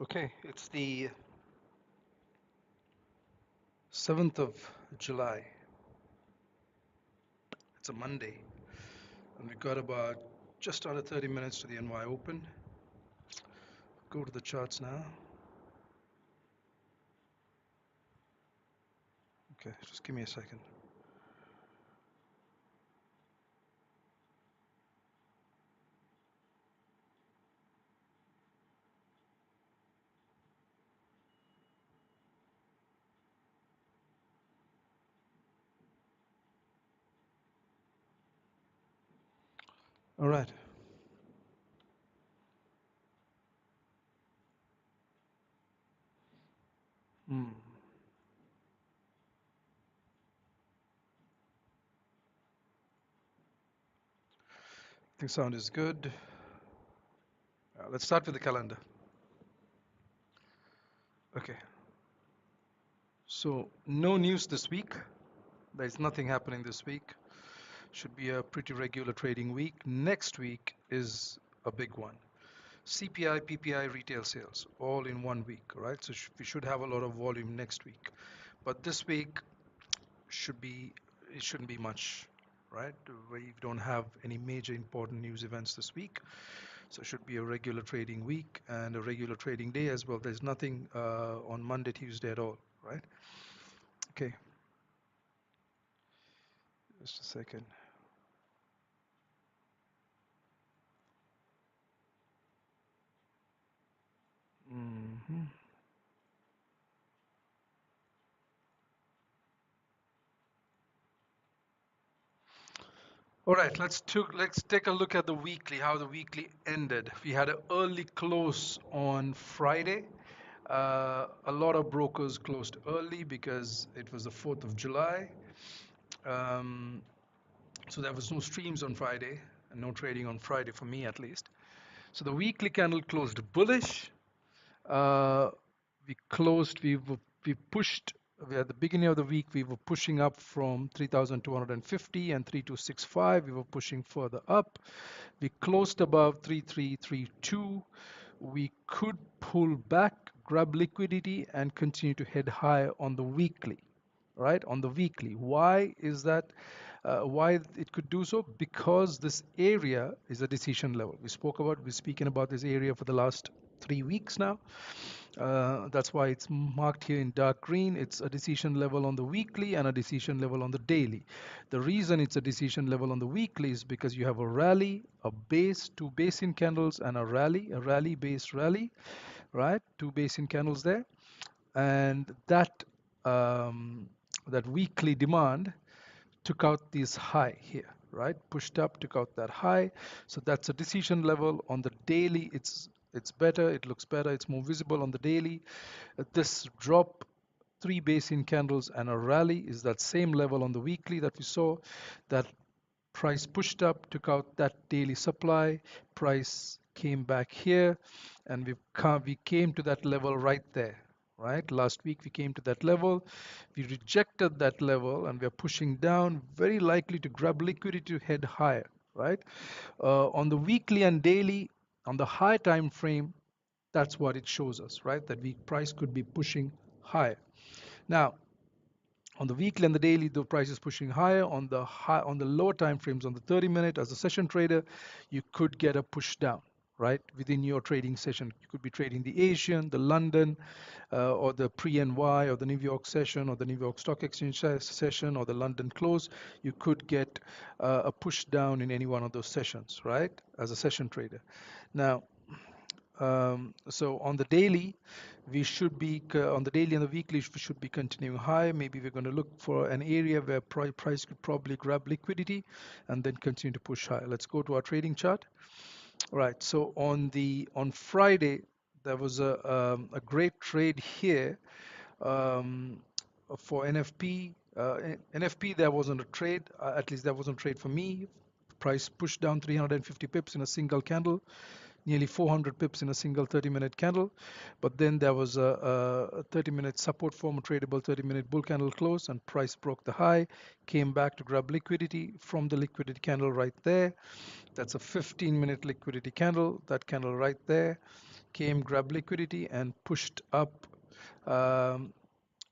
Okay, it's the 7th of July. It's a Monday, and we've got about just under 30 minutes to the NY Open. Go to the charts now. Okay, just give me a second. All right. Hmm. I think sound is good. Let's start with the calendar. Okay, so no news this week. There's nothing happening this week. Should be a pretty regular trading week. Next week is a big one. CPI, PPI, retail sales, all in one week, right? So we should have a lot of volume next week. But this week it shouldn't be much, right? We don't have any major important news events this week. So it should be a regular trading week and a regular trading day as well. There's nothing on Monday, Tuesday at all, right? Okay, just a second. hmm All right, let's take a look at the weekly, how the weekly ended. We had an early close on Friday. A lot of brokers closed early because it was the 4th of July. Um, so there was no streams on Friday and no trading on Friday for me at least. So the weekly candle closed bullish. Uh, we pushed, at the beginning of the week, we were pushing up from 3,250 and 3,265. We were pushing further up. We closed above 3,332. We could pull back, grab liquidity, and continue to head higher on the weekly, right? On the weekly. Why is that? Why it could do so? Because this area is a decision level. We're speaking about this area for the last 3 weeks now. That's why it's marked here in dark green. It's a decision level on the weekly and a decision level on the daily. The reason it's a decision level on the weekly is because you have a rally, a base, two basin candles, and a rally base rally, right? Two basin candles there, and um, that weekly demand took out this high here, right? Pushed up, took out that high. So that's a decision level. On the daily, it's better, it looks better, it's more visible on the daily. This drop, three basin candles and a rally is that same level on the weekly that we saw. That price pushed up, took out that daily supply, price came back here, and we came to that level right there, right? Last week we came to that level, we rejected that level, and we're pushing down, very likely to grab liquidity to head higher, right? On the weekly and daily, on the high time frame, that's what it shows us, right? That price could be pushing higher. Now, on the weekly and the daily, the price is pushing higher. On the lower time frames, on the 30-minute, as a session trader, you could get a push down, right? Within your trading session, you could be trading the Asian, the London, or the pre-NY, or the New York session, or the New York Stock Exchange session, or the London close. You could get a push down in any one of those sessions, right? As a session trader. Now, so on the daily, on the daily and the weekly, we should be continuing high. Maybe we're going to look for an area where price could probably grab liquidity and then continue to push high. Let's go to our trading chart. All right. So on Friday, there was a great trade here um, for NFP. NFP, there wasn't a trade. At least there wasn't a trade for me. Price pushed down 350 pips in a single candle. nearly 400 pips in a single 30-minute candle. But then there was a 30-minute support form, a tradable 30-minute bull candle close, and price broke the high, came back to grab liquidity from the liquidity candle right there. That's a 15-minute liquidity candle. That candle right there came, grabbed liquidity, and pushed up, um,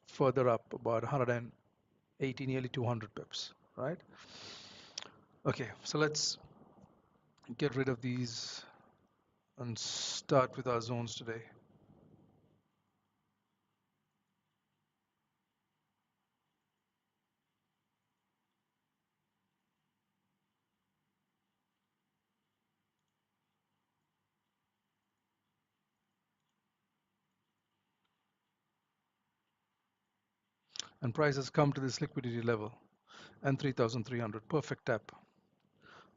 further up about 180, nearly 200 pips, right? Okay, so let's get rid of these and start with our zones today. And price has come to this liquidity level and 3,300, perfect tap.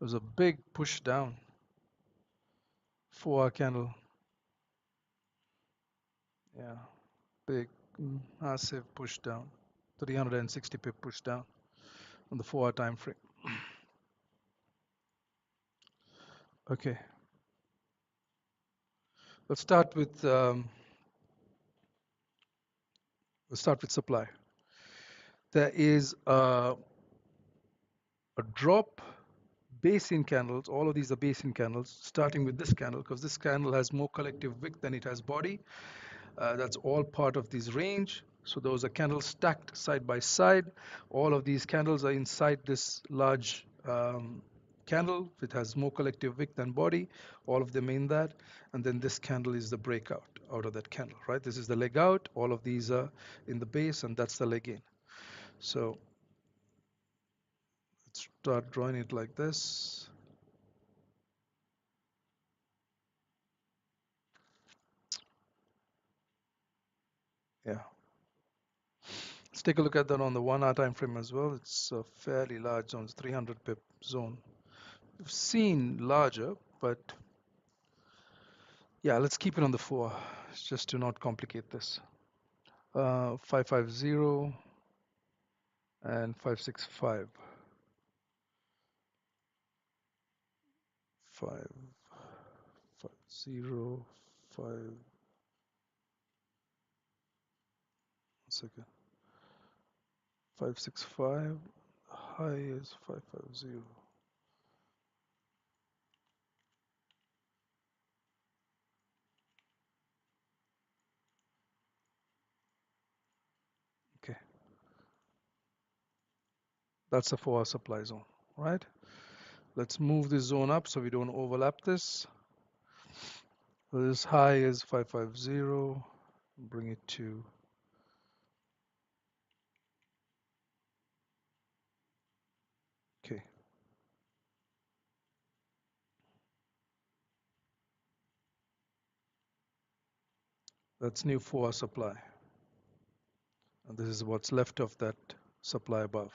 It was a big push down, 4-hour candle. Yeah, big, massive push down, 360 pip push down on the 4-hour time frame. Okay, let's start with supply. There is a drop, basin candles. All of these are basin candles, starting with this candle, because this candle has more collective wick than it has body. That's all part of this range. So those are candles stacked side by side. All of these candles are inside this large candle. It has more collective wick than body. All of them in that. And then this candle is the breakout out of that candle, right? This is the leg out. All of these are in the base, and that's the leg in. So let's start drawing it like this. Yeah. Let's take a look at that on the 1-hour time frame as well. It's a fairly large zone, it's 300 pip zone. We've seen larger, but yeah, let's keep it on the 4 just to not complicate this. 550 and 565. 550, 565. High is 550. Okay, that's a 4-hour supply zone, right? Let's move this zone up so we don't overlap this. So this high is 550. Bring it to okay. That's new 4-hour supply. And this is what's left of that supply above.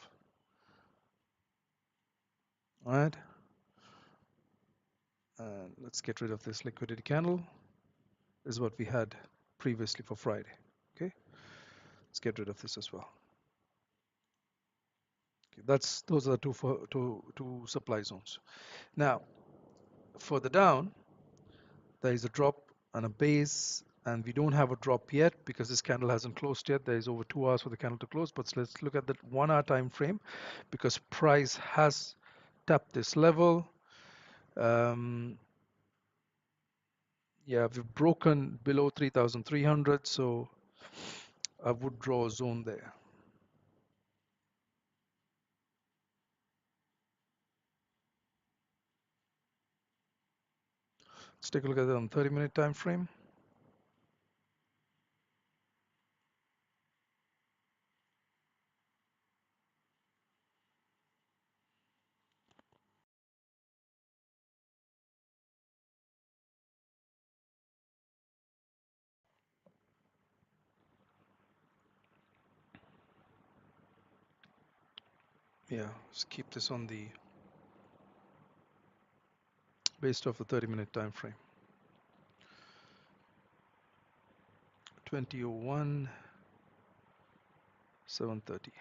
All right. And let's get rid of this liquidity candle. This is what we had previously for Friday. Okay. Let's get rid of this as well. Okay. Those are two supply zones. Now, further down, there is a drop and a base, and we don't have a drop yet because this candle hasn't closed yet. There is over 2 hours for the candle to close, but let's look at that 1-hour time frame because price has tapped this level. Yeah, we've broken below 3,300, so I would draw a zone there. Let's take a look at it on 30-minute time frame. Yeah, let's keep this on the based off the 30-minute time frame. 2001, 730.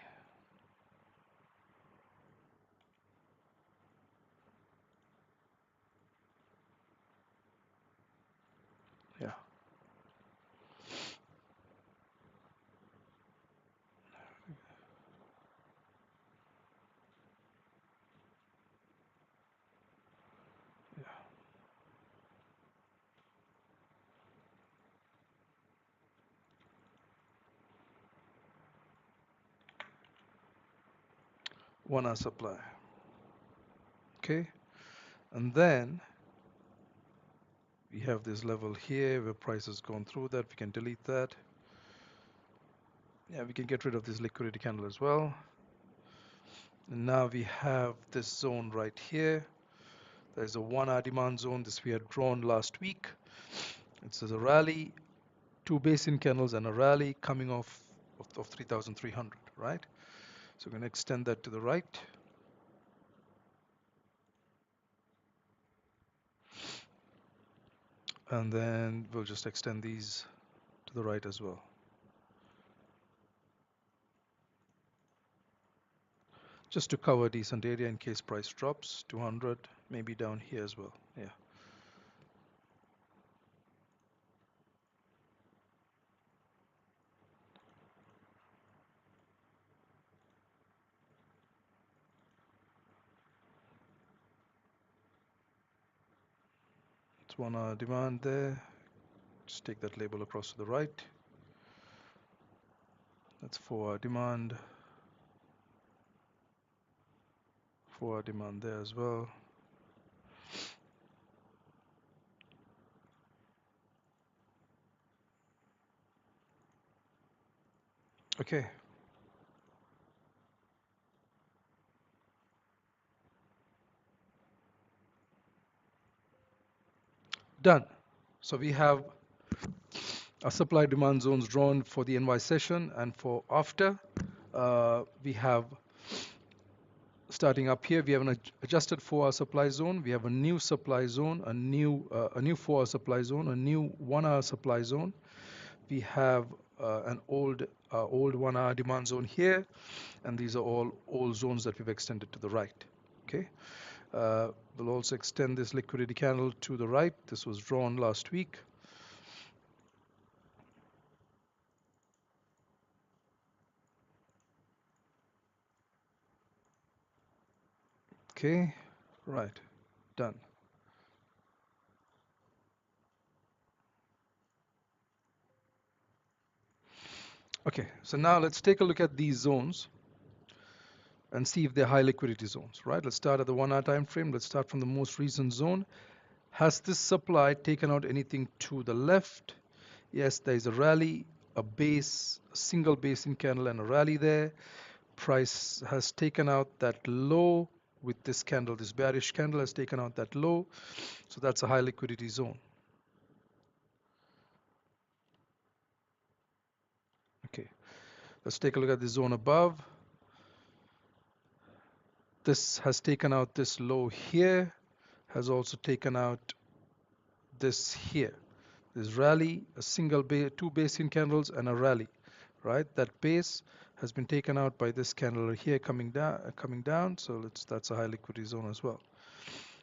1 hour supply. Okay, and then we have this level here where price has gone through that. We can delete that. Yeah, we can get rid of this liquidity candle as well. And now we have this zone right here. There's a 1 hour demand zone. This we had drawn last week. It says a rally, two basin candles and a rally coming off of 3,300, right? So we're going to extend that to the right. And then we'll just extend these to the right as well. Just to cover a decent area in case price drops, 200, maybe down here as well. Yeah. It's 1 hour demand there. Just take that label across to the right. That's 4 hour demand. 4 hour demand there as well. Okay. Done. So we have our supply demand zones drawn for the NY session, and for after we have, starting up here, we have an adjusted 4 hour supply zone. We have a new supply zone, a new 4 hour supply zone, a new 1 hour supply zone. We have an old 1 hour demand zone here, and these are all old zones that we've extended to the right. Okay. We'll also extend this liquidity candle to the right. This was drawn last week. Okay, right, done. Okay, so now let's take a look at these zones and see if they're high liquidity zones, right? Let's start at the 1 hour time frame. Let's start from the most recent zone. Has this supply taken out anything to the left? Yes, there is a rally, a base, a single basin candle and a rally there. Price has taken out that low with this candle. This bearish candle has taken out that low. So that's a high liquidity zone. Okay, let's take a look at the zone above. This has taken out this low here, has also taken out this here. This rally, a single two basin candles and a rally, right? That base has been taken out by this candle here coming down. So that's a high liquidity zone as well.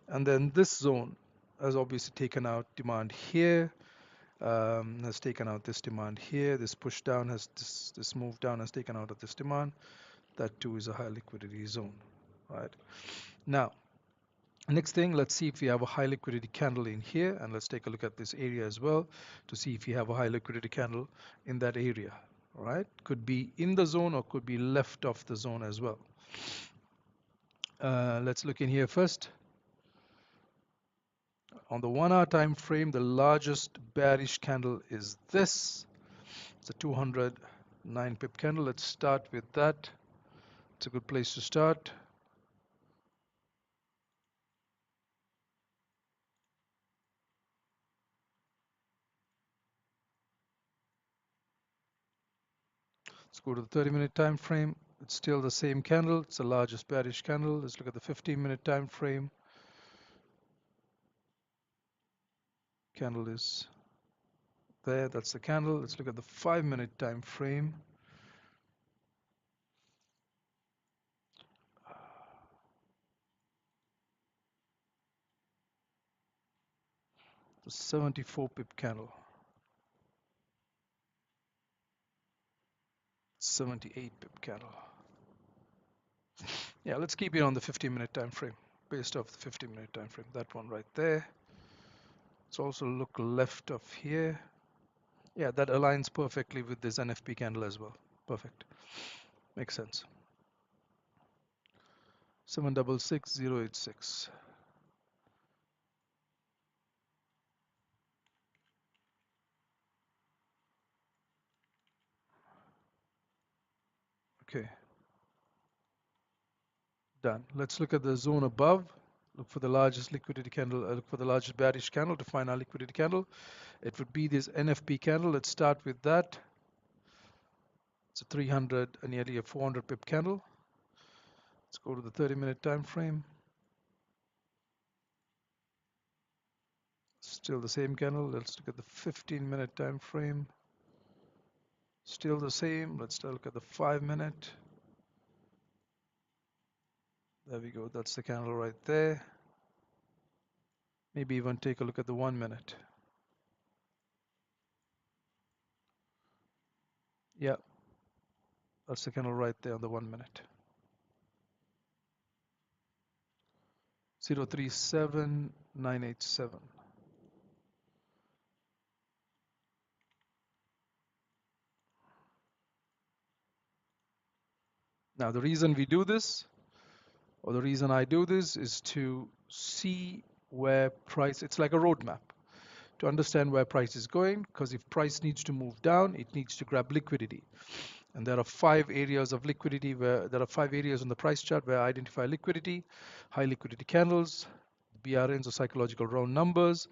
And then this zone has obviously taken out demand here, has taken out this demand here. This push down has this move down has taken out of this demand. That too is a high liquidity zone, right? Now, next thing, let's see if we have a high liquidity candle in here, and let's take a look at this area as well to see if we have a high liquidity candle in that area. All right, could be in the zone or could be left of the zone as well. Let's look in here first. On the 1 hour time frame, the largest bearish candle is this. It's a 209 pip candle. Let's start with that. It's a good place to start. Let's go to the 30-minute time frame. It's still the same candle. It's the largest bearish candle. Let's look at the 15-minute time frame. Candle is there. That's the candle. Let's look at the 5-minute time frame. The 74 pip candle. 78 pip candle. Yeah, let's keep it on the 15-minute time frame. Based off the 15-minute time frame. That one right there. Let's also look left of here. Yeah, that aligns perfectly with this NFP candle as well. Perfect. Makes sense. 766,086. Okay, done. Let's look at the zone above. Look for the largest liquidity candle. Look for the largest bearish candle to find our liquidity candle. It would be this NFP candle. Let's start with that. It's a 300 and nearly a 400 pip candle. Let's go to the 30-minute time frame. Still the same candle. Let's look at the 15-minute time frame. Still the same. Let's look at the 5-minute. There we go. That's the candle right there. Maybe even take a look at the 1-minute. Yeah, that's the candle right there on the 1-minute. 037987. Now the reason we do this, or the reason I do this, is to see where price, it's like a roadmap, to understand where price is going, because if price needs to move down, it needs to grab liquidity. And there are 5 areas of liquidity where there are 5 areas on the price chart where I identify liquidity: high liquidity candles, BRNs or psychological round numbers,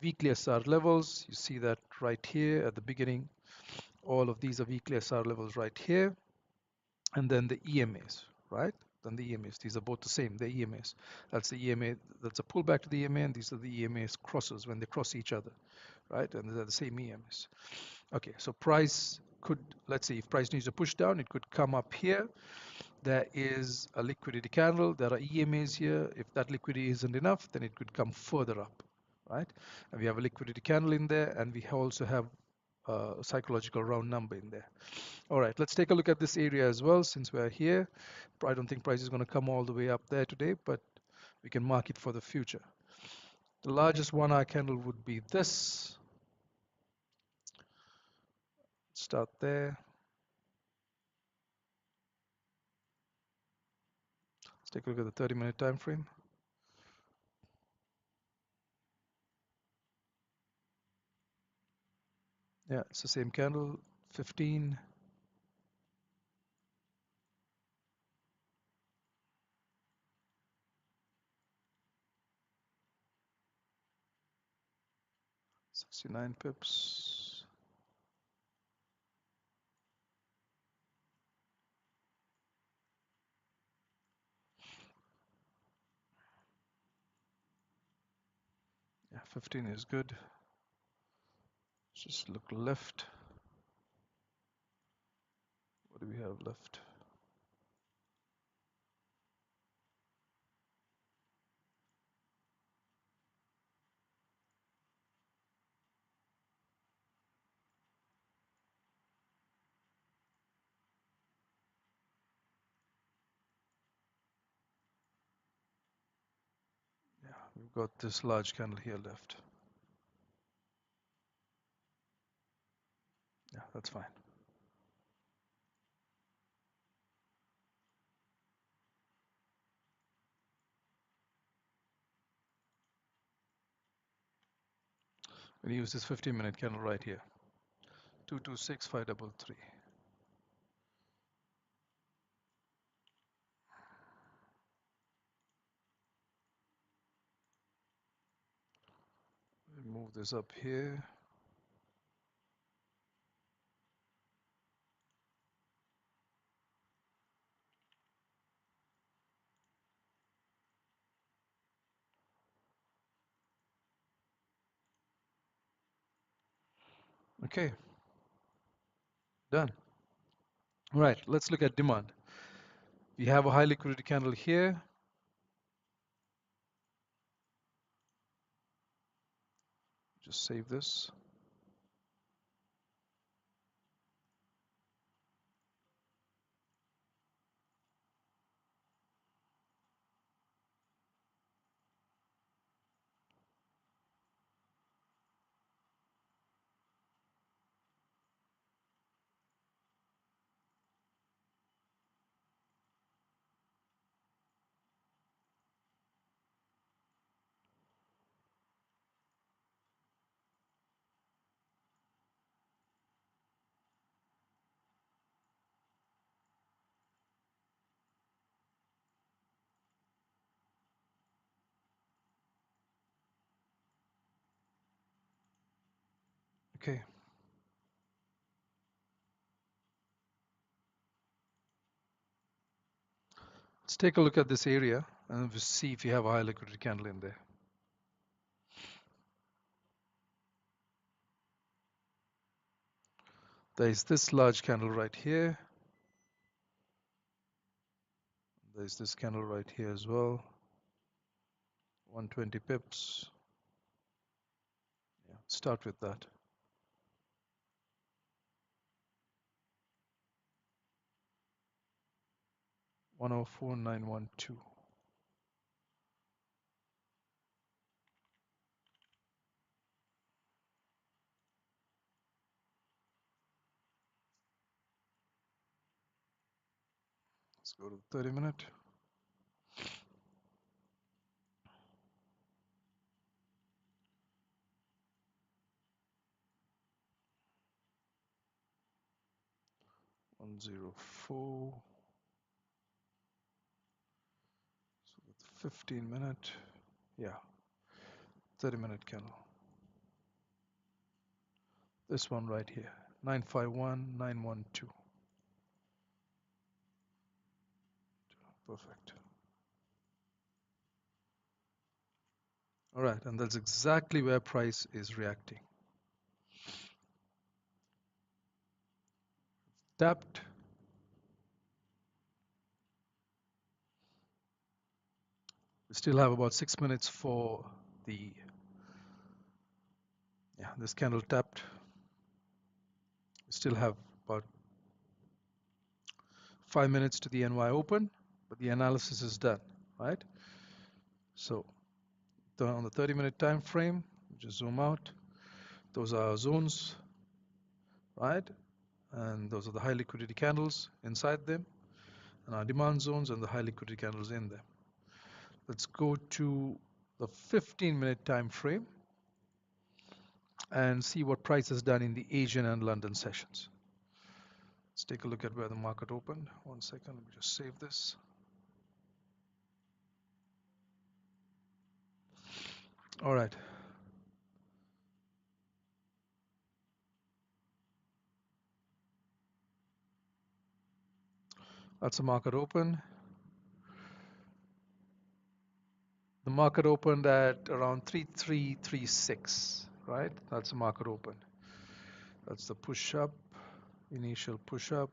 weekly SR levels. You see that right here at the beginning. All of these are weekly SR levels right here. And then the EMAs, right? Then the EMAs. These are both the same. The EMAs. That's the EMA. That's a pullback to the EMA, and these are the EMAs crosses when they cross each other, right? And they're the same EMAs. Okay, so price could, let's see, if price needs to push down, it could come up here. There is a liquidity candle. There are EMAs here. If that liquidity isn't enough, then it could come further up, right? And we have a liquidity candle in there, and we also have a psychological round number in there. All right, let's take a look at this area as well since we're here. I don't think price is going to come all the way up there today, but we can mark it for the future. The largest 1-hour candle would be this. Start there. Let's take a look at the 30-minute time frame. Yeah, it's the same candle, 15. $69 pips. Yeah, 15 is good. Just look left. What do we have left? Yeah, we've got this large candle here left. Yeah, that's fine. We'll use this 15-minute candle right here. 226533. Move this up here. Okay, done. All right, let's look at demand. We have a high liquidity candle here. Just save this. Okay. Let's take a look at this area and we'll see if you have a high liquidity candle in there. There's this large candle right here. There's this candle right here as well. 120 pips. Yeah, start with that. 104,912. Let's go to the 30-minute. $104. So the 15-minute. Yeah, 30-minute candle. This one right here. 951,912. Perfect. All right, and that's exactly where price is reacting. Tapped. We still have about 6 minutes for the, yeah, this candle tapped. We still have about 5 minutes to the NY open, but the analysis is done, right? So on the 30-minute time frame, just zoom out. Those are our zones, right? And those are the high liquidity candles inside them, and our demand zones and the high liquidity candles in them. Let's go to the 15-minute time frame and see what price has done in the Asian and London sessions. Let's take a look at where the market opened. 1 second, let me just save this. All right. That's the market open. The market opened at around 3336, right? That's the market open. That's the push up, initial push up.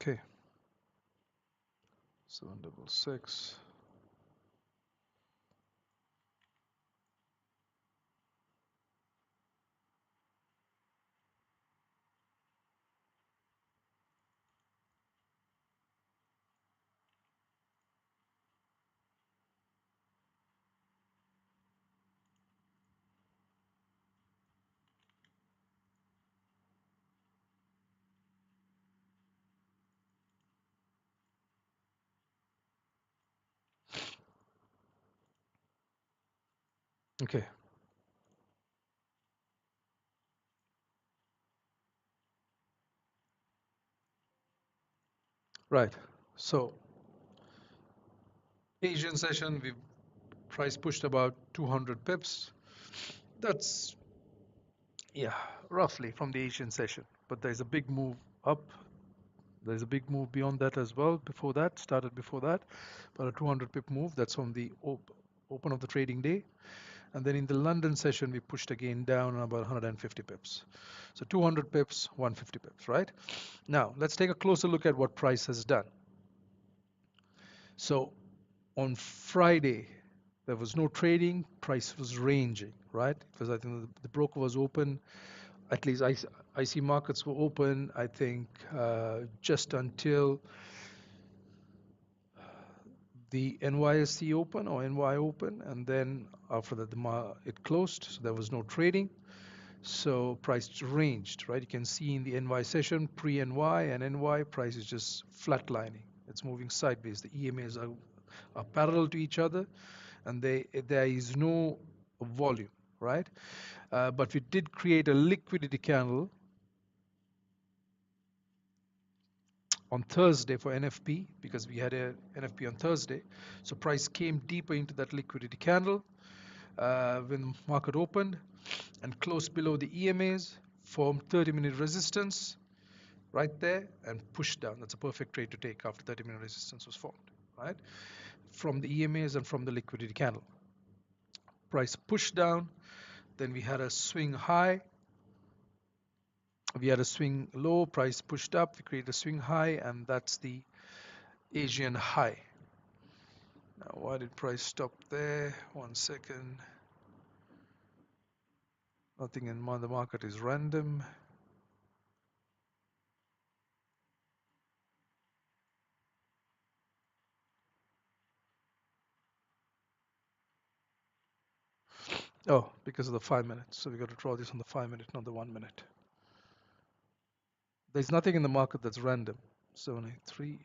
Okay. 766. Okay. Right. So Asian session, we price pushed about 200 pips. That's, yeah, roughly from the Asian session. But there's a big move up There's a big move beyond that as well. Before that, started before that, but a 200 pip move. That's on the open of the trading day. And then in the London session, we pushed again down about 150 pips. So 200 pips, 150 pips, right? Now, let's take a closer look at what price has done. So on Friday, there was no trading, price was ranging, right? Because I think the broker was open, at least IC markets were open, I think, just until the NYSE open or NY open, and then after that it closed, so there was no trading. So price ranged, right? You can see in the NY session, pre-NY and NY, price is just flatlining. It's moving sideways. The EMAs are parallel to each other, and there is no volume, right? But we did create a liquidity candle on Thursday for NFP because we had a NFP on Thursday. So price came deeper into that liquidity candle when the market opened and closed below the EMAs, formed 30-minute resistance right there and pushed down. That's a perfect trade to take after 30-minute resistance was formed, right? From the EMAs and from the liquidity candle. Price pushed down, then we had a swing high, we had a swing low, price pushed up, we created a swing high, and that's the Asian high. Now, why did price stop there? 1 second. Nothing in the market is random. Oh, because of the 5 minutes. So we got to draw this on the 5 minute, not the 1 minute. There's nothing in the market that's random. 783.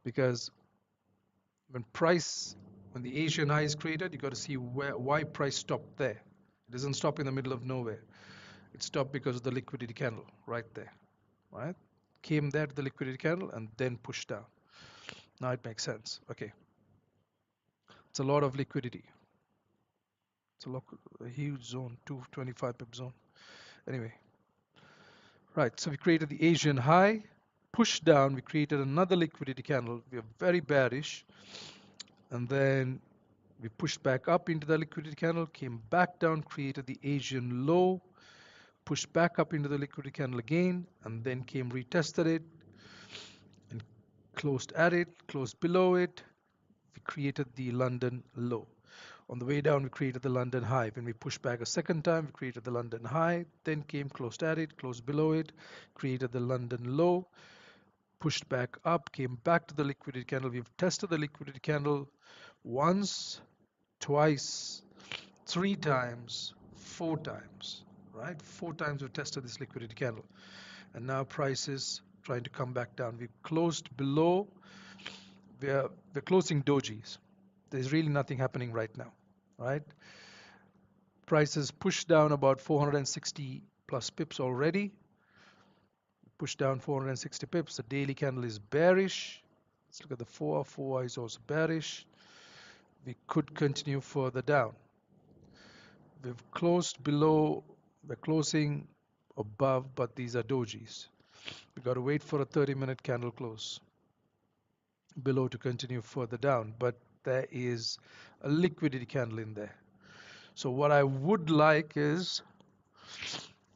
Because when the Asian high is created, you got to see why price stopped there. It doesn't stop in the middle of nowhere. It stopped because of the liquidity candle right there, right? Came there to the liquidity candle and then pushed down. Now it makes sense. Okay. It's a lot of liquidity. It's a huge zone, 225 pip zone. Anyway, right. So we created the Asian high, pushed down. We created another liquidity candle. We are very bearish, and then we pushed back up into the liquidity candle, came back down, created the Asian low, pushed back up into the liquidity candle again, and then came retested it and closed at it, closed below it. We created the London low. On the way down, we created the London high. When we pushed back a second time, we created the London high, then came closed at it, closed below it, created the London low, pushed back up, came back to the liquidity candle. We've tested the liquidity candle once, twice, 3 times, 4 times, right? 4 times we've tested this liquidity candle. And now price is trying to come back down. We've closed below. We're closing dojis. There's really nothing happening right now, right? Prices pushed down about 460 plus pips already. Pushed down 460 pips. The daily candle is bearish. Let's look at the 4. 4 is also bearish. We could continue further down. We've closed below. We're closing above, but these are dojis. We got to wait for a 30-minute candle close below to continue further down, but there is a liquidity candle in there. So what I would like is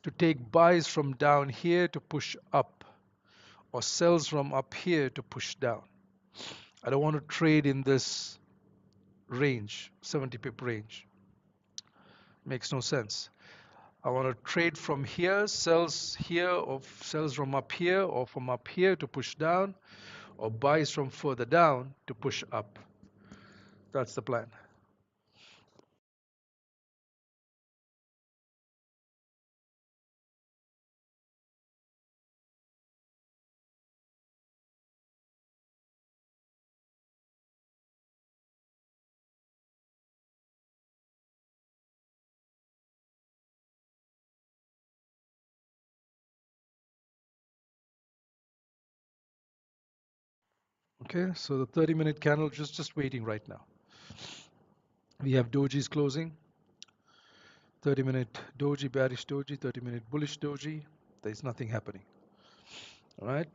to take buys from down here to push up, or sells from up here to push down. I don't want to trade in this range, 70 pip range. Makes no sense. I want to trade from here, sells here, or sells from up here, or from up here to push down, or buys from further down to push up. That's the plan. Okay, so the 30-minute candle just waiting right now. We have dojis closing. 30-minute doji, bearish doji, 30-minute bullish doji. There's nothing happening. All right.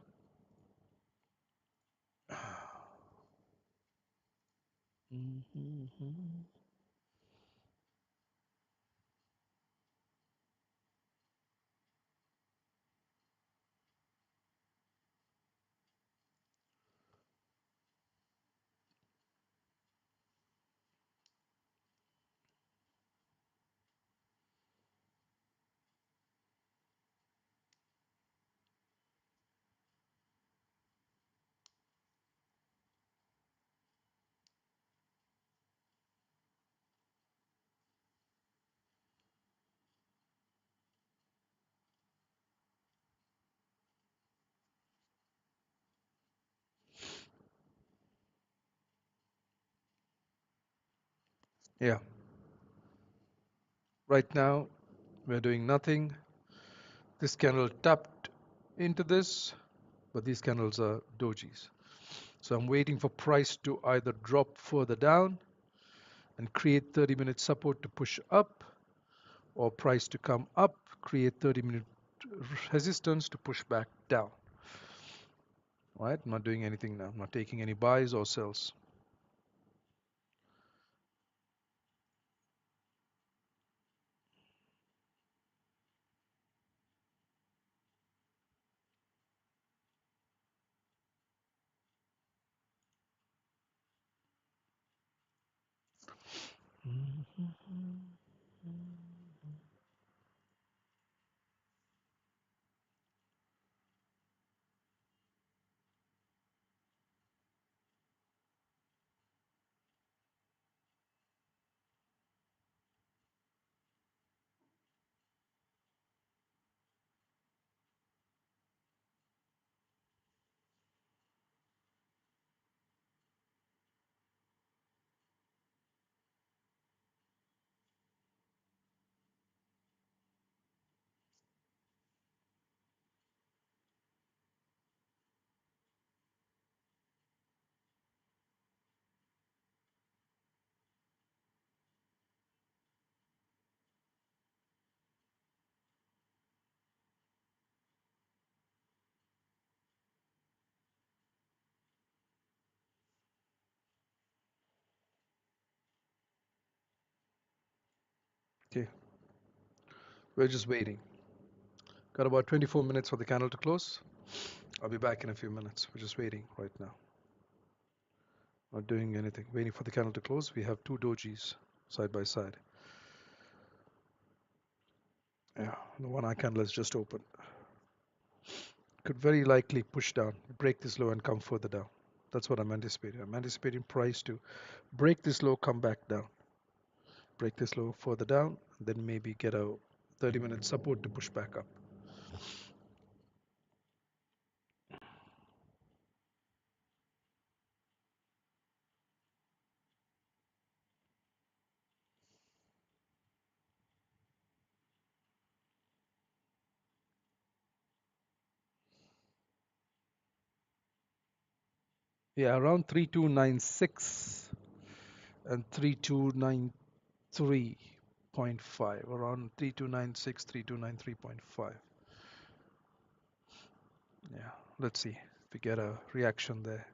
Yeah. Right now, we're doing nothing. This candle tapped into this, but these candles are dojis. So I'm waiting for price to either drop further down and create 30-minute support to push up, or price to come up, create 30-minute resistance to push back down. All right, I'm not doing anything now. I'm not taking any buys or sells. Okay, we're just waiting. Got about 24 minutes for the candle to close. I'll be back in a few minutes. We're just waiting right now. Not doing anything. Waiting for the candle to close. We have two dojis side by side. Yeah, the one eye candle is just open. Could very likely push down, break this low and come further down. That's what I'm anticipating. I'm anticipating price to break this low, come back down. Break this low further down, then maybe get a 30-minute support to push back up. Yeah, around 3296 and 3293.5. Around 3296, 3293.5. Yeah, let's see if we get a reaction there.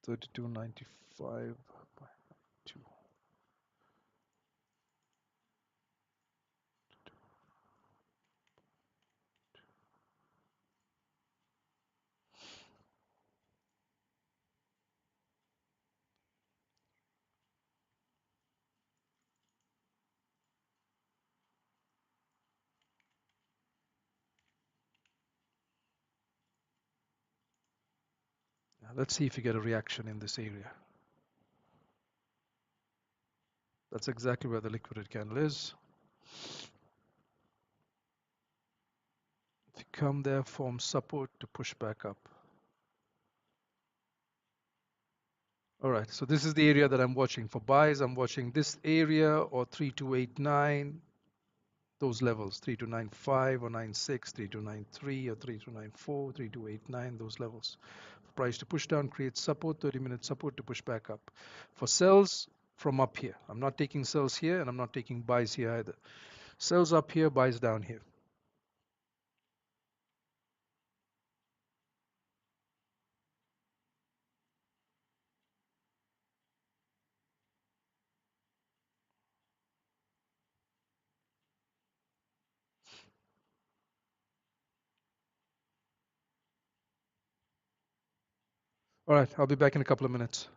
3295.2. Let's see if we get a reaction in this area. That's exactly where the liquidity candle is. If you come there, form support to push back up. All right, so this is the area that I'm watching for buys. I'm watching this area or 3289. those levels, 3295 or 96, 3293 or 3294, 3289, those levels. Price to push down creates support, 30-minute support to push back up. For sells, from up here. I'm not taking sells here and I'm not taking buys here either. Sells up here, buys down here. All right, I'll be back in a couple of minutes.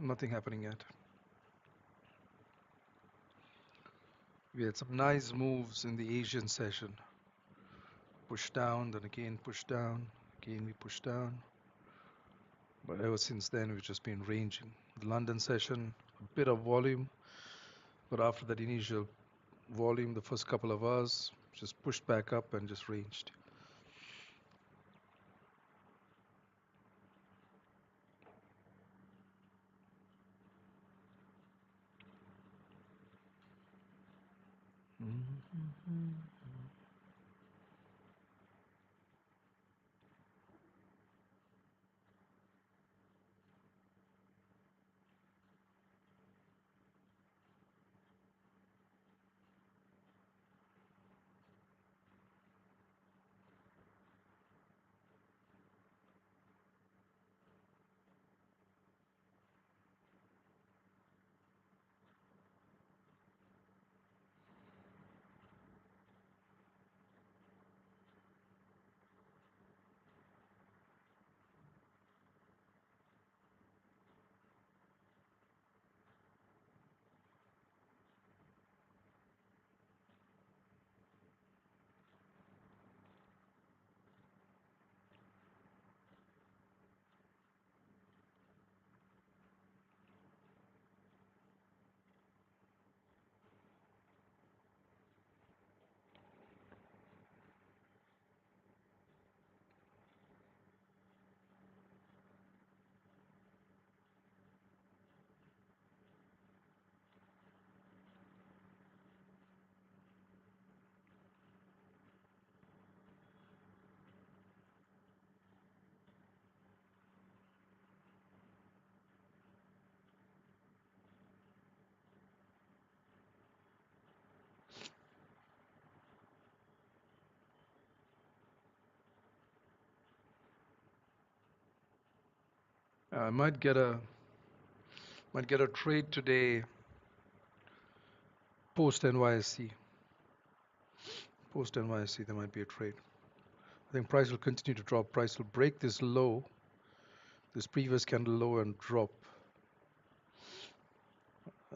Nothing happening yet. We had some nice moves in the Asian session. Push down, then again push down, again we push down. But ever since then, we've just been ranging. The London session, a bit of volume, but after that initial volume, the first couple of hours, just pushed back up and just ranged. I might get a trade today post NYSE. Post NYSE, there might be a trade. I think price will continue to drop. Price will break this low, this previous candle low, and drop.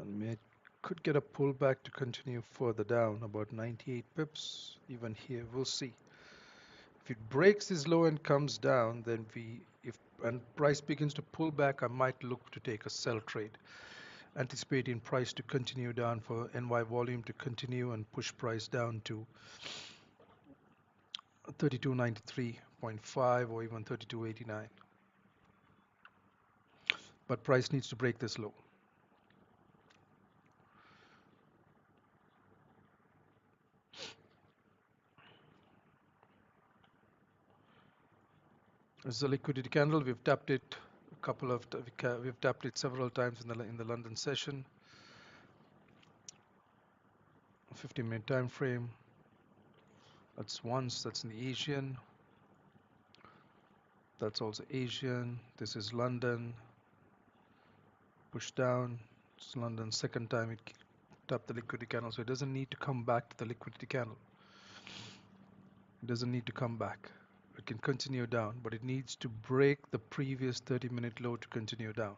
And could get a pullback to continue further down, about 98 pips. Even here, we'll see. If it breaks this low and comes down, then if price begins to pull back, I might look to take a sell trade, anticipating price to continue down, for NY volume to continue and push price down to 3293.5 or even 3289. But price needs to break this low. This is a liquidity candle. We've tapped it we've tapped it several times in the London session. 15-minute time frame. That's once. That's in the Asian. That's also Asian. This is London. Push down. It's London. Second time it tapped the liquidity candle, so it doesn't need to come back to the liquidity candle. It doesn't need to come back. It can continue down, but it needs to break the previous 30-minute low to continue down.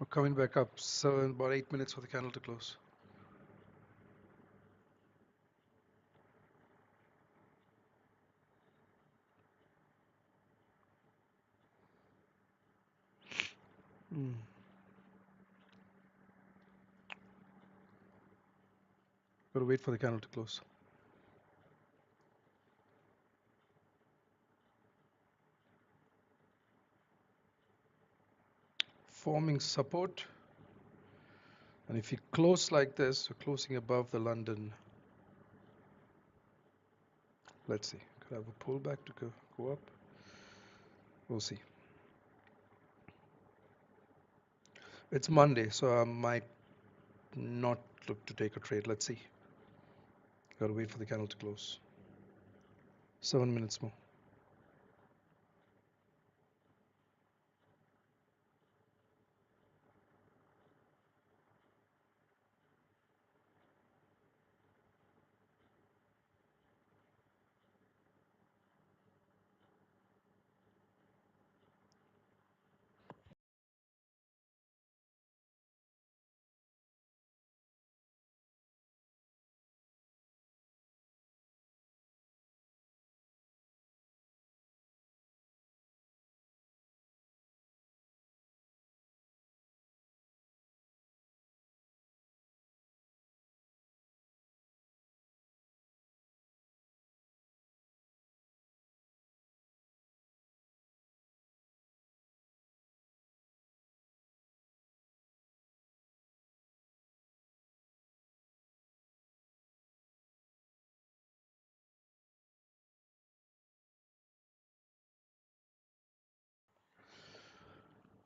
We're coming back up. So in about 8 minutes for the candle to close. Mm. Got to wait for the candle to close. Forming support. And if you close like this, we're closing above the London. Let's see. Could I have a pullback to go up? We'll see. It's Monday, so I might not look to take a trade. Let's see. Got to wait for the candle to close. 7 minutes more.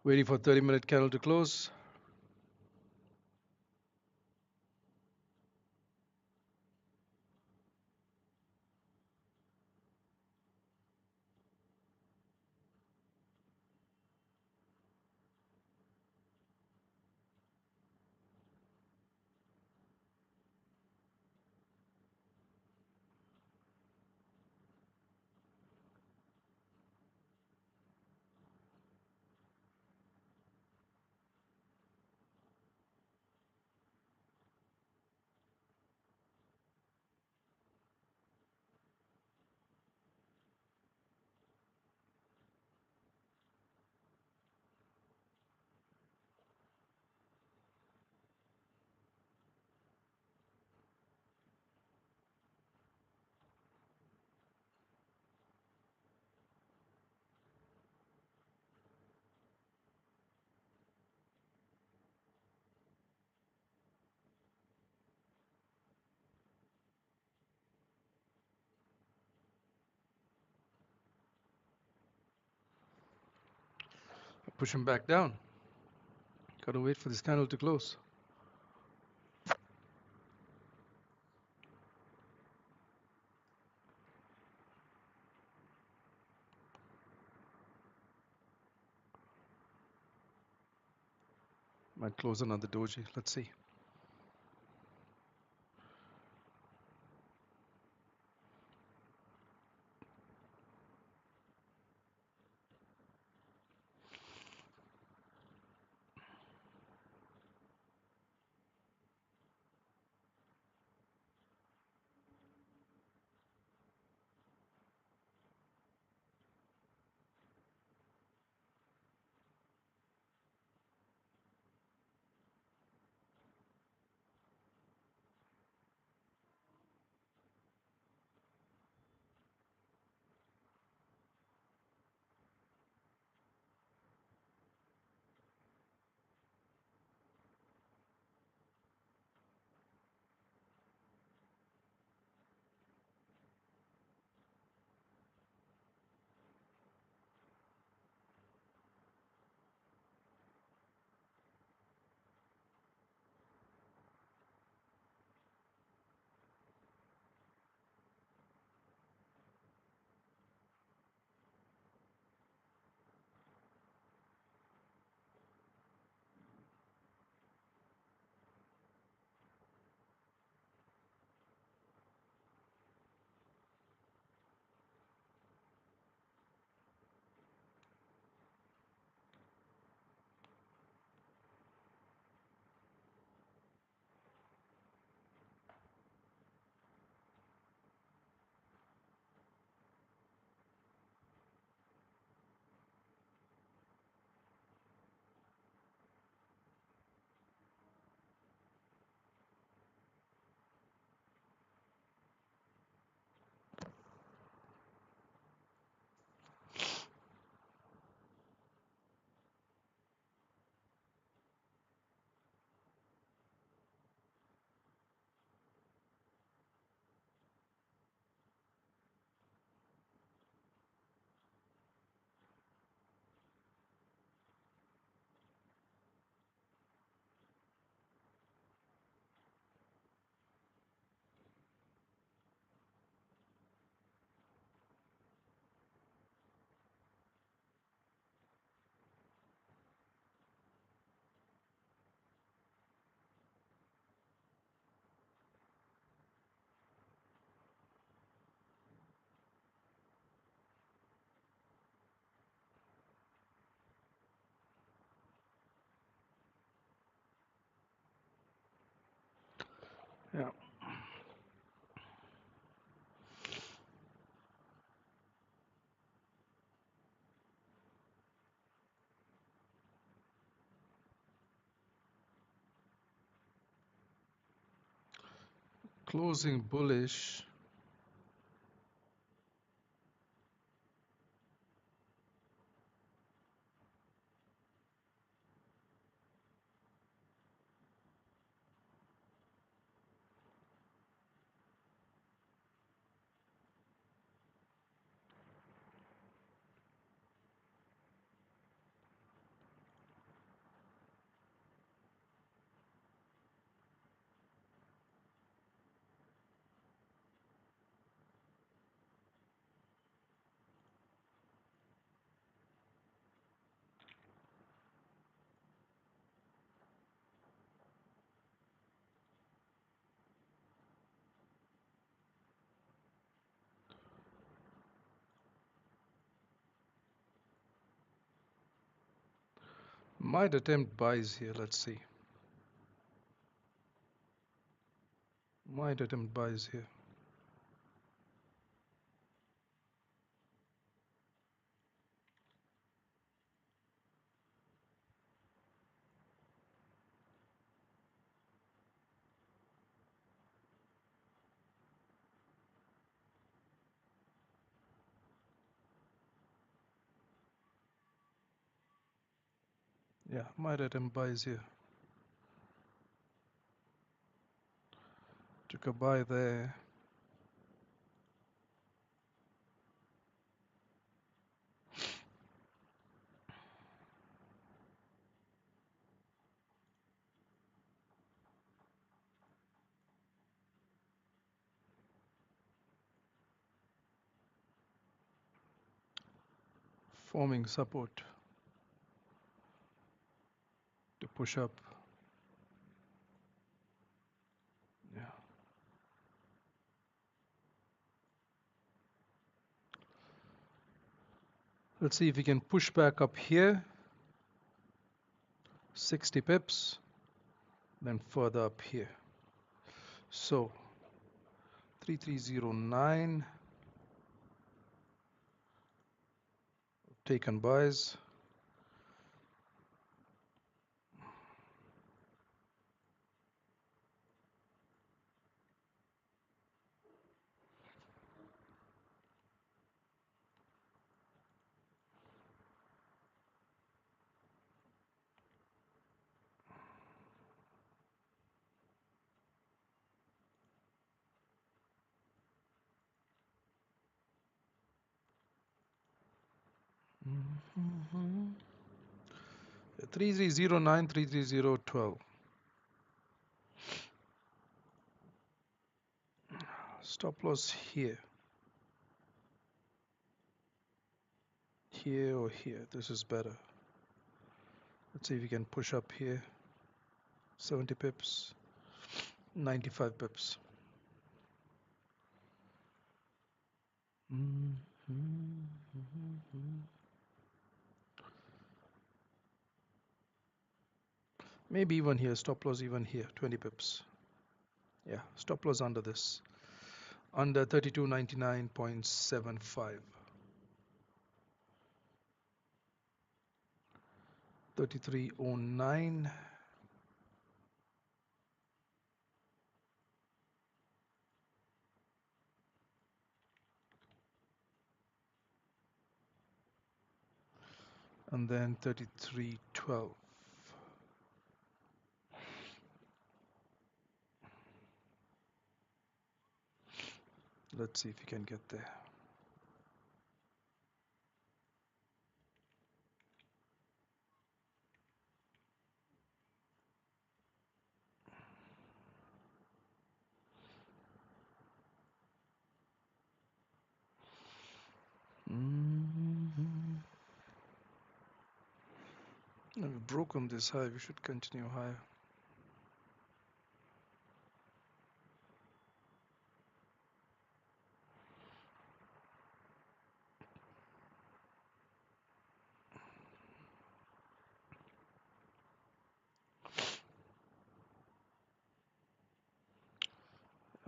Waiting for 30-minute candle to close. Push him back down. Got to wait for this candle to close. Might close another doji. Let's see. Yeah. Closing bullish. Might attempt buys here. Let's see. Might attempt buys here. Yeah, might attempt buys here. Took a buy there. Forming support to push up. Yeah. Let's see if we can push back up here. 60 pips. Then further up here. So 3309. Taken buys. Mm-hmm. 3309, 33012. Stop loss here. Here or here. This is better. Let's see if we can push up here. 70 pips. 95 pips. Maybe even here. Stop loss even here. 20 pips. Yeah, stop loss under this. Under 3299.75. 3309. And then 3312. Let's see if we can get there. We've broken this high. We should continue higher.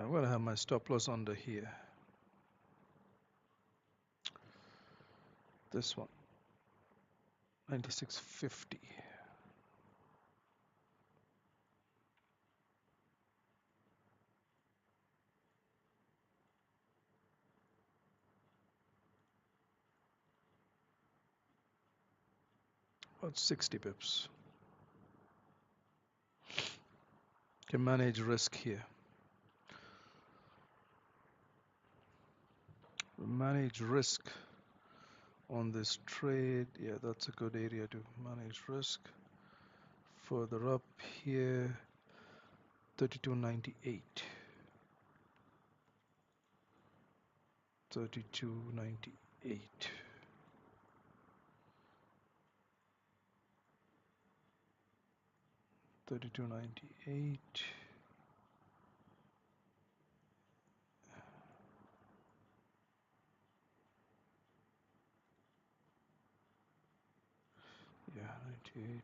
I'm going to have my stop loss under here. This one, 96.50. About 60 pips. Can manage risk here. Manage risk on this trade. Yeah, that's a good area to manage risk. Further up here, 32.98. 32.98. 32.98. Yeah, 98.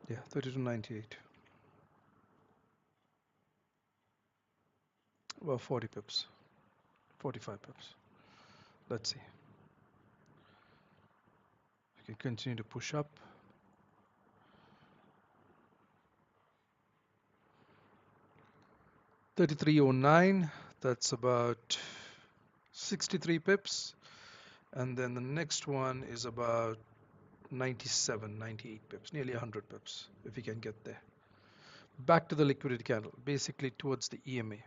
Yeah, 32.98. About 40 pips. 45 pips. Let's see. We can continue to push up. 33.09. That's about 63 pips. And then the next one is about 97, 98 pips, nearly 100 pips, if we can get there. Back to the liquidity candle, basically towards the EMA.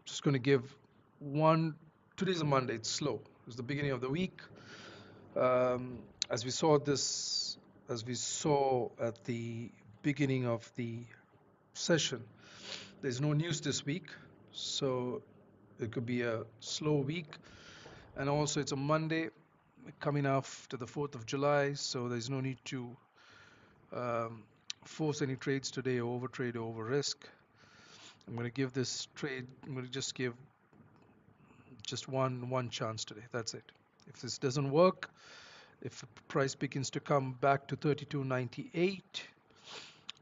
Just going to give one. Today's a Monday, it's slow. It's the beginning of the week. As we saw at the beginning of the session, there's no news this week, so it could be a slow week. And also it's a Monday coming after the 4th of July, so there's no need to force any trades today or overtrade or over risk. I'm going to give this trade, I'm going to just give just one chance today. That's it. If this doesn't work, if the price begins to come back to 32.98,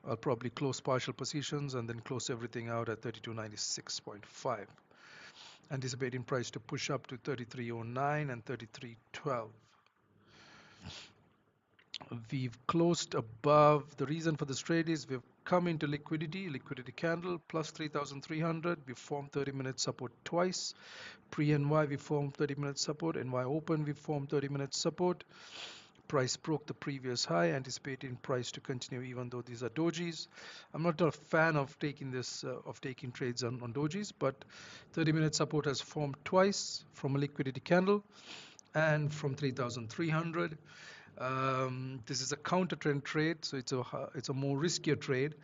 I'll probably close partial positions and then close everything out at 32.96.5. Anticipating price to push up to 33.09 and 33.12. We've closed above. The reason for this trade is we've come into liquidity candle plus 3,300. We formed 30-minute support twice. Pre-NY we formed 30-minute support. NY open we formed 30-minute support. Price broke the previous high, anticipating price to continue even though these are dojis. I'm not a fan of taking trades on dojis, but 30-minute support has formed twice from a liquidity candle and from 3,300. This is a counter trend trade, so it's a more riskier trade.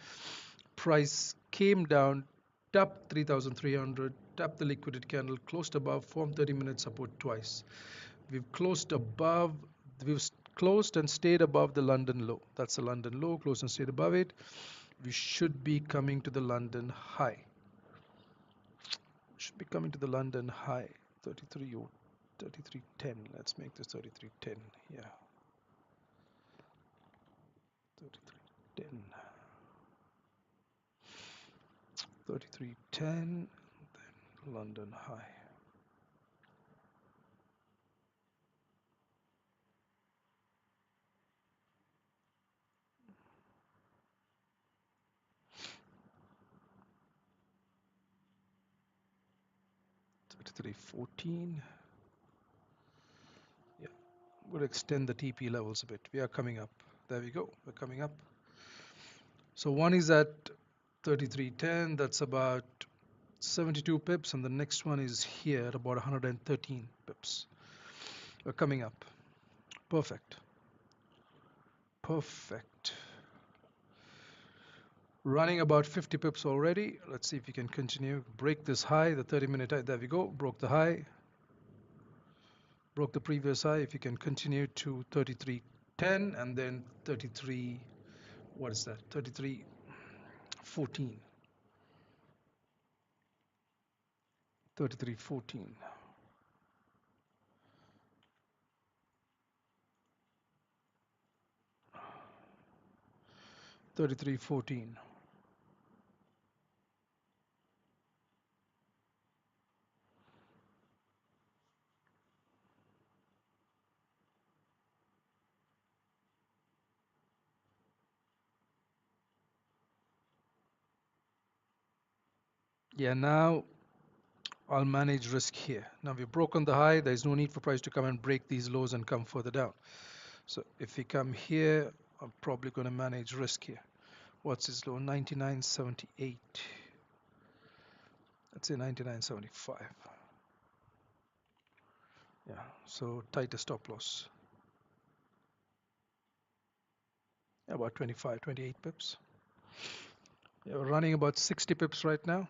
Price came down, tapped 3,300, tapped the liquidity candle, closed above, formed 30-minute support twice. We've closed and stayed above the London low. That's the London low, closed and stayed above it. We should be coming to the London high. Should be coming to the London high, 33.10. Let's make this 33.10. Yeah. 33.10. 33.10, then London high. Thirty-three 14. Yeah, I'm going to extend the TP levels a bit. We are coming up. There we go. We're coming up. So one is at 33.10. That's about 72 pips, and the next one is here at about 113 pips. We're coming up. Perfect. Perfect. Running about 50 pips already. Let's see if we can continue. Break this high, the 30-minute high. There we go. Broke the high. Broke the previous high. If you can continue to 33.10 and then 33, what is that? 33. 14. 33.14. 33.14. Yeah, now I'll manage risk here. Now we've broken the high. There's no need for price to come and break these lows and come further down. So if we come here, I'm probably going to manage risk here. What's his low? 99.78. Let's say 99.75. Yeah, so tighter stop loss. Yeah, about 25, 28 pips. Yeah, we're running about 60 pips right now.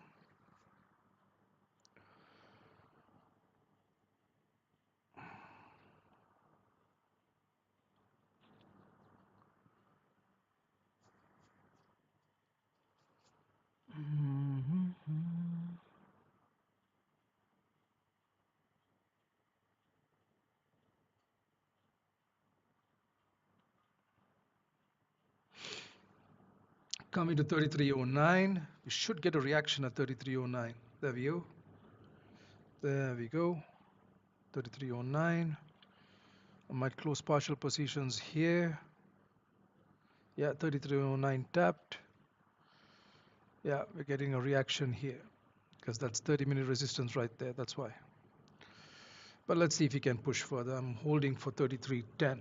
Coming to 33.09. We should get a reaction at 33.09. There we go. There we go. 33.09. I might close partial positions here. Yeah, 33.09 tapped. Yeah, we're getting a reaction here because that's 30-minute resistance right there. That's why. But let's see if we can push further. I'm holding for 33.10.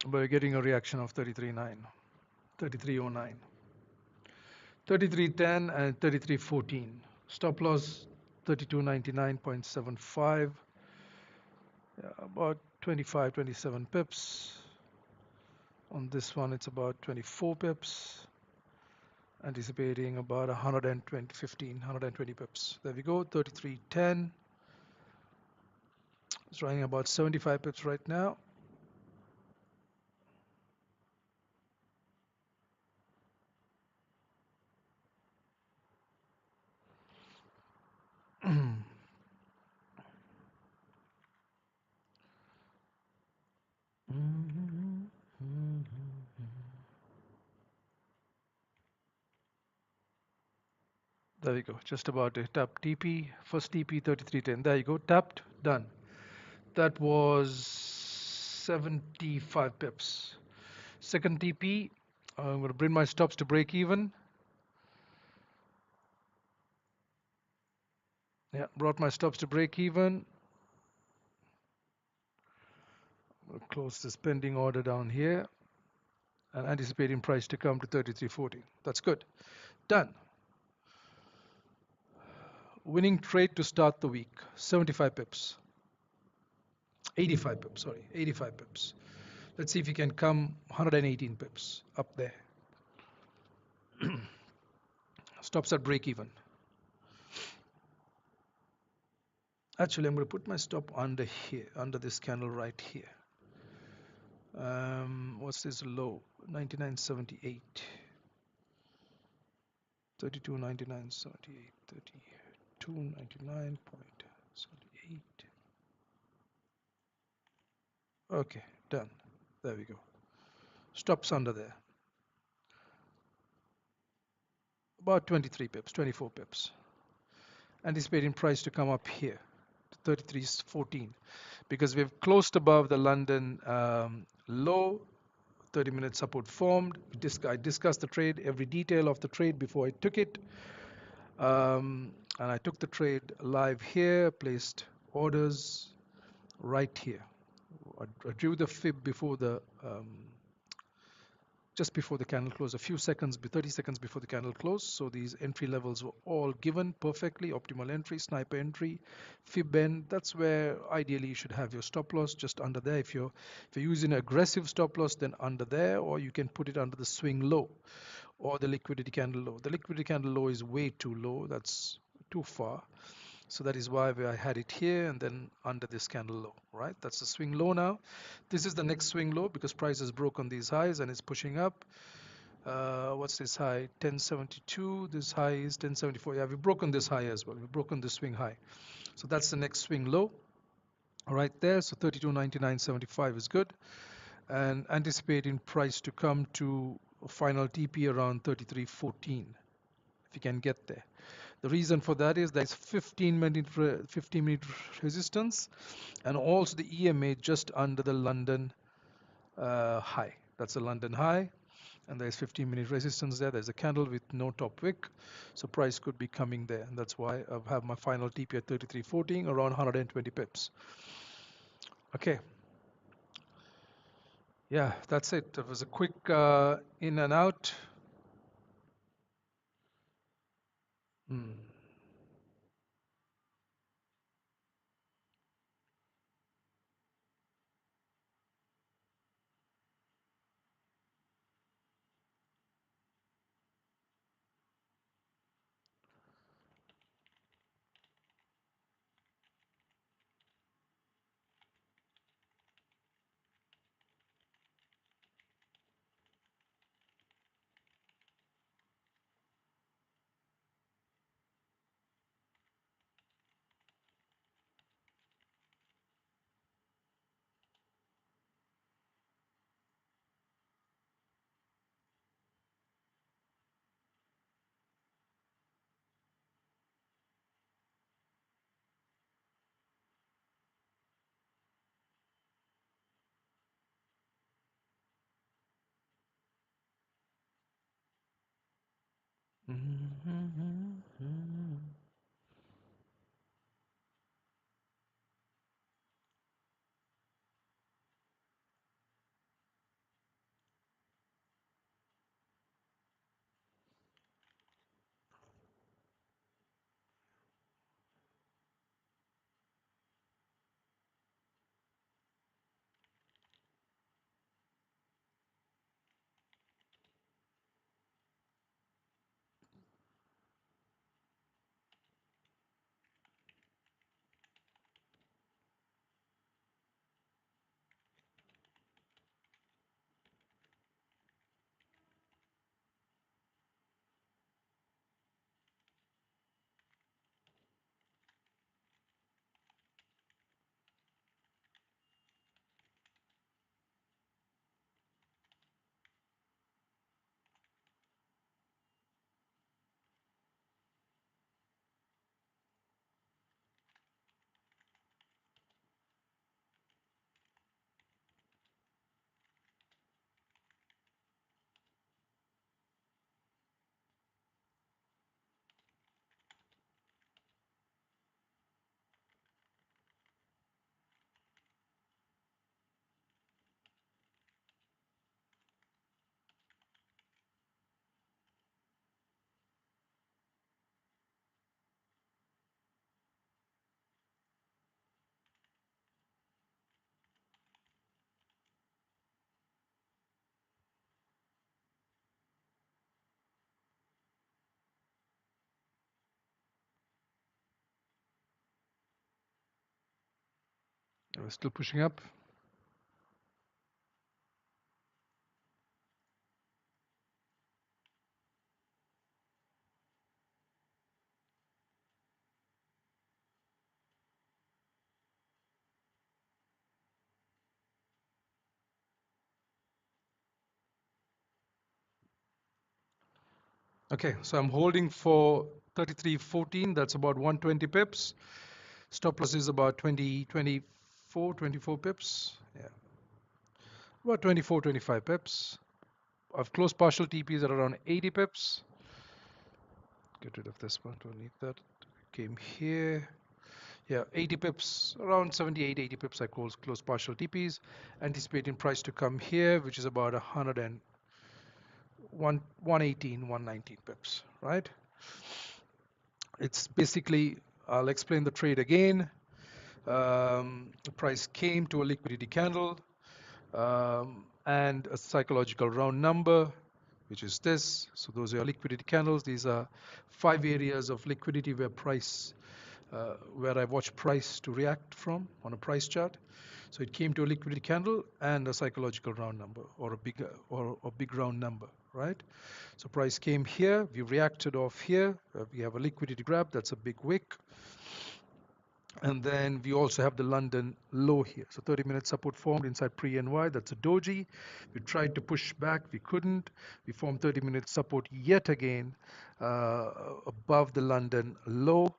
But we're getting a reaction of 33.9, 33.09. 33.10 and 33.14. Stop loss 32.99.75. Yeah, about 25, 27 pips. On this one, it's about 24 pips. Anticipating about 120, 15, 120 pips. There we go, 33.10. It's running about 75 pips right now. There we go, just about to tap TP. First TP 33.10. There you go, tapped, done. That was 75 pips. Second TP, I'm going to bring my stops to break even. Yeah, brought my stops to break even. We'll close this pending order down here and anticipating price to come to 33.40. That's good. Done. Winning trade to start the week, 75 pips. 85 pips, sorry, 85 pips. Let's see if we can come 118 pips up there. Stops at break even. Actually, I'm going to put my stop under here, under this candle right here. What's this low? 99.78. 32.99.78. 32.99.78. Okay, done. There we go. Stops under there. About 23 pips, 24 pips. Anticipating price to come up here to 33.14 because we've closed above the London low. 30-minute support formed. I discussed the trade, every detail of the trade before I took it. And I took the trade live here, placed orders right here. I drew the fib before the just before the candle closed, a few seconds, 30 seconds before the candle closed. So these entry levels were all given perfectly. Optimal entry, sniper entry, fib end. That's where ideally you should have your stop loss just under there. If you're using an aggressive stop loss, then under there, or you can put it under the swing low or the liquidity candle low. The liquidity candle low is way too low. That's too far. So that is why I had it here and then under this candle low, right? That's the swing low now. This is the next swing low because price has broken these highs and it's pushing up. What's this high? 1072. This high is 1074. Yeah, we've broken this high as well. We've broken the swing high. So that's the next swing low right there. So 32.99.75 is good. And anticipating price to come to a final TP around 33.14 if you can get there. The reason for that is there's 15-minute resistance and also the EMA just under the London high. That's a London high, and there's 15-minute resistance there. There's a candle with no top wick, so price could be coming there, and that's why I have my final TP at 33.14, around 120 pips. Okay, yeah, that's it. It was a quick in and out. Hmm. We're still pushing up. Okay, so I'm holding for 33.14. That's about 120 pips. Stop loss is about 24 pips. Yeah, about 25 pips. I've closed partial TPs at around 80 pips. Get rid of this one, don't need that. Came here. Yeah, 80 pips, around 78, 80 pips I closed partial TPs. Anticipating price to come here, which is about 118, 119 pips, right? It's basically, I'll explain the trade again. The price came to a liquidity candle and a psychological round number, which is this. So those are liquidity candles. These are 5 areas of liquidity where price where I watch price to react from on a price chart. So it came to a liquidity candle and a psychological round number, or a big round number, right? So price came here, we reacted off here. We have a liquidity grab, that's a big wick. And then we also have the London low here. So 30-minute support formed inside pre-NY. That's a doji. We tried to push back. We couldn't. We formed 30-minute support yet again above the London low.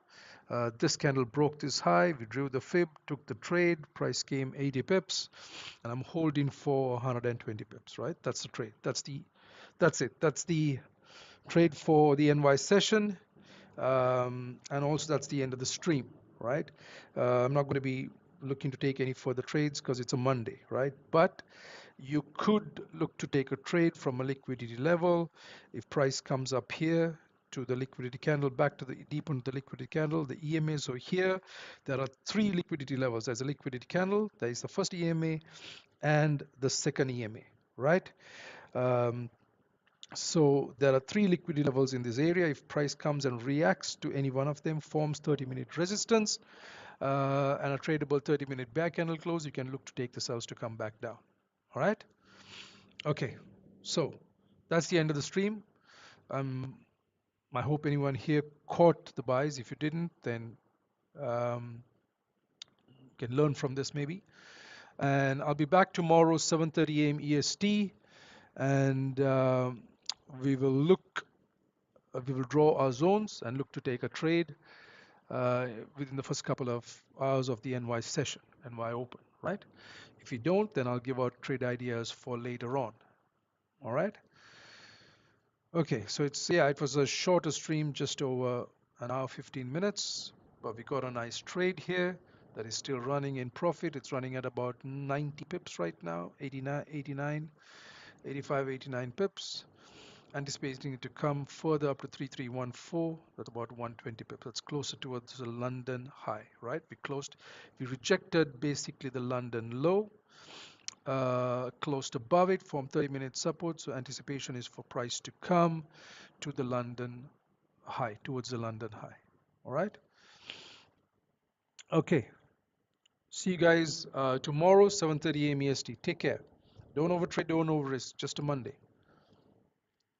This candle broke this high. We drew the fib, took the trade. Price came 80 pips. And I'm holding for 120 pips, right? That's the trade. That's it. That's the trade for the NY session. And also that's the end of the stream, right? I'm not going to be looking to take any further trades because it's a Monday, right? But you could look to take a trade from a liquidity level. If price comes up here to the liquidity candle, back to the deep into the liquidity candle, the EMAs are here. There are three liquidity levels. There's a liquidity candle, there is the first EMA and the second EMA, right? Um, so there are three liquidity levels in this area. If price comes and reacts to any one of them, forms 30-minute resistance and a tradable 30-minute back candle close, you can look to take the sells to come back down. All right. Okay. So that's the end of the stream. I hope anyone here caught the buys. If you didn't, then you can learn from this maybe. And I'll be back tomorrow, 7:30 a.m. EST, and we will look we will draw our zones and look to take a trade within the first couple of hours of the NY session, NY open, right? If you don't, then I'll give out trade ideas for later on. All right. Okay, so it was a shorter stream, just over an hour, 15 minutes, but we got a nice trade here that is still running in profit. It's running at about 90 pips right now, 89, 89, 85, 89 pips. Anticipating it to come further up to 3314. That's about 120 pips. That's closer towards the London high, right? We rejected basically the London low, closed above it, formed 30-minute support. So anticipation is for price to come to the London high, towards the London high. All right. Okay. See you guys tomorrow, 7:30 a.m. EST. Take care. Don't overtrade, don't over risk. Just a Monday.